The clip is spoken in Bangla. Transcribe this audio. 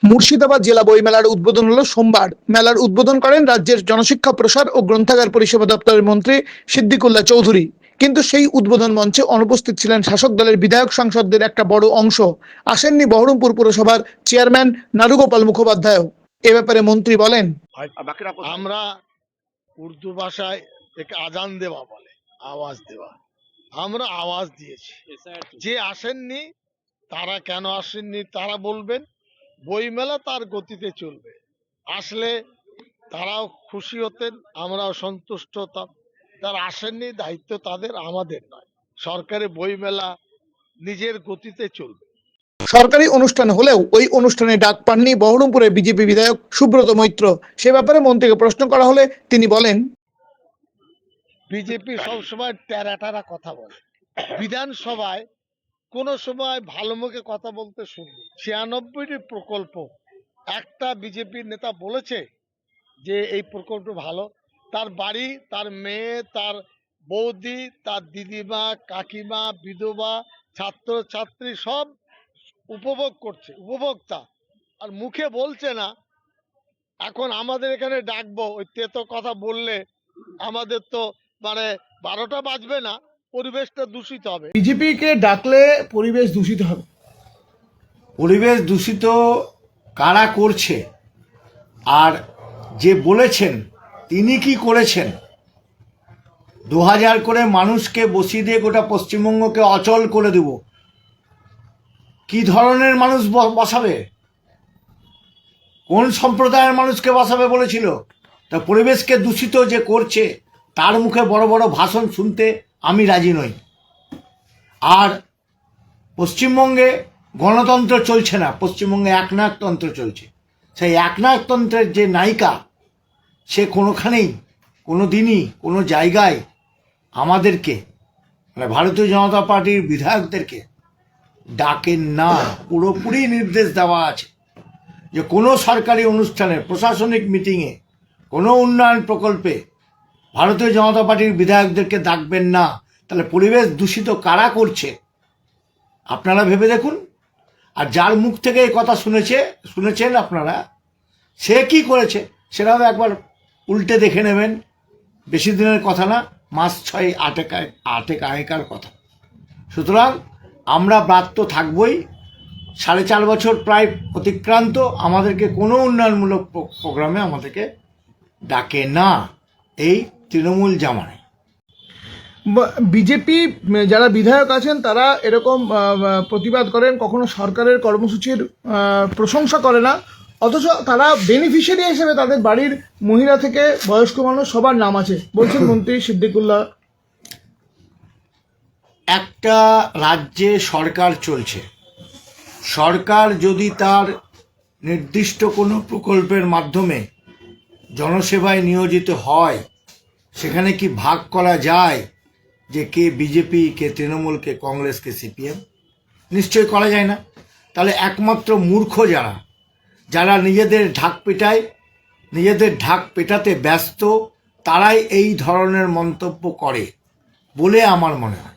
মুর্শিদাবাদ জেলা বইমেলার উদ্বোধন হলো সোমবার। মেলার উদ্বোধন করেন রাজ্যের জনশিক্ষা প্রসার ও গ্রন্থাগার পরিষেবা দপ্তরের মন্ত্রী সিদ্দিকুল্লাহ চৌধুরী। কিন্তু সেই উদ্বোধন মঞ্চে অনুপস্থিত ছিলেন শাসক দলের বিধায়ক সাংসদদের একটা বড় অংশ। আসেননি বহরমপুর পুরসভার চেয়ারম্যান নারুগোপাল মুখোপাধ্যায়। এ ব্যাপারে মন্ত্রী বলেন, আমরা উর্দু ভাষায় একে আজান দেওয়া বলে, আওয়াজ দেওয়া। আমরা আওয়াজ দিয়েছি, যে আসেননি তারা কেন আসেননি তারা বলবেন। বইমেলা তার গতিতে চলবে, আসলে তারাও খুশি হতেন, আমরাও সন্তুষ্ট হতাম। তারা আসেননি, দায়িত্ব তাদের, আমাদের নয়। সরকারি বইমেলা নিজের গতিতে চলবে। সরকারি অনুষ্ঠান হলেও ওই অনুষ্ঠানে ডাক পাননি বহরমপুরের বিজেপি বিধায়ক সুব্রত মৈত্র। সে ব্যাপারে মন্ত্রীকে প্রশ্ন করা হলে তিনি বলেন, বিজেপি সবসময় টেরা টেরা কথা বলে। বিধানসভায় কোন সময় ভালো মুখে কথা বলতে শুনি। 96টি প্রকল্প, একটা বিজেপির নেতা বলেছে যে এই প্রকল্প ভালো? তার বাড়ি, তার মেয়ে, তার বৌদি, তার দিদিমা, কাকিমা, বিধবা, ছাত্র ছাত্রী সব উপভোগ করছে, উপভোক্তা। আর মুখে বলছে না। এখন আমাদের এখানে ডাকবো, ওই তেতো কথা বললে আমাদের তো মানে 12টা বাজবে না, পরিবেশটা দূষিত হবে। বিজেপিকে ডাকলে পরিবেশ দূষিত হবে। পরিবেশ দূষিত কারা করছে, আর যে বলেছেন তিনি কি করেছেন? 2000 করে মানুষকে বসিয়ে দিয়ে গোটা পশ্চিমবঙ্গকে অচল করে দেব। কি ধরনের মানুষ বসাবে? কোন সম্প্রদায়ের মানুষকে বসাবে বলেছিল? তা পরিবেশকে দূষিত যে করছে তার মুখে বড় বড় ভাষণ শুনতে আমি রাজি নই। আর পশ্চিমবঙ্গে গণতন্ত্র চলছে না, পশ্চিমবঙ্গে একনায়কতন্ত্র চলছে। সেই একনায়কতন্ত্রের যে নায়িকা, সে কোনোখানেই, কোনো দিনই, কোনো জায়গায় আমাদেরকে মানে ভারতীয় জনতা পার্টির বিধায়কদেরকে ডাকেন না। পুরোপুরি নির্দেশ দেওয়া আছে যে কোনো সরকারি অনুষ্ঠানে, প্রশাসনিক মিটিংয়ে, কোনো উন্নয়ন প্রকল্পে ভারতীয় জনতা পার্টির বিধায়কদেরকে ডাকবেন না। তাহলে পরিবেশ দূষিত কারা করছে আপনারা ভেবে দেখুন। আর যার মুখ থেকে এই কথা শুনেছেন আপনারা, সে কি করেছে সেটাও একবার উল্টে দেখে নেবেন। বেশি দিনের কথা না, মাস 6-8 আগেকার কথা। সুতরাং আমরা ব্রাত্য থাকবই। 4.5 বছর প্রায় অতিক্রান্ত, আমাদেরকে কোনো উন্নয়নমূলক প্রোগ্রামে আমাদেরকে ডাকে না এই তৃণমূল জামানায়। বিজেপি যারা বিধায়ক আছেন তারা এরকম প্রতিবাদ করেন, কখনো সরকারের কর্মসূচির প্রশংসা করে না, অথচ তারা বেনিফিশিয়ারি হিসেবে তাদের বাড়ির মহিলা থেকে বয়স্ক মানুষ সবার নাম আছে বলছেন মন্ত্রী সিদ্দিকুল্লাহ। একটা রাজ্যে সরকার চলছে, সরকার যদি তার নির্দিষ্ট কোনো প্রকল্পের মাধ্যমে জনসেবায় নিয়োজিত হয়, সেখানে কি ভাগ করা যায় যে কে বিজেপি, কে তৃণমূল, কে কংগ্রেস, কে সিপিএম? নিশ্চয়ই করা যায় না। তাহলে একমাত্র মূর্খ যারা নিজেদের ঢাক পেটাতে ব্যস্ত, তারাই এই ধরনের মন্তব্য করে বলে আমার মনে হয়।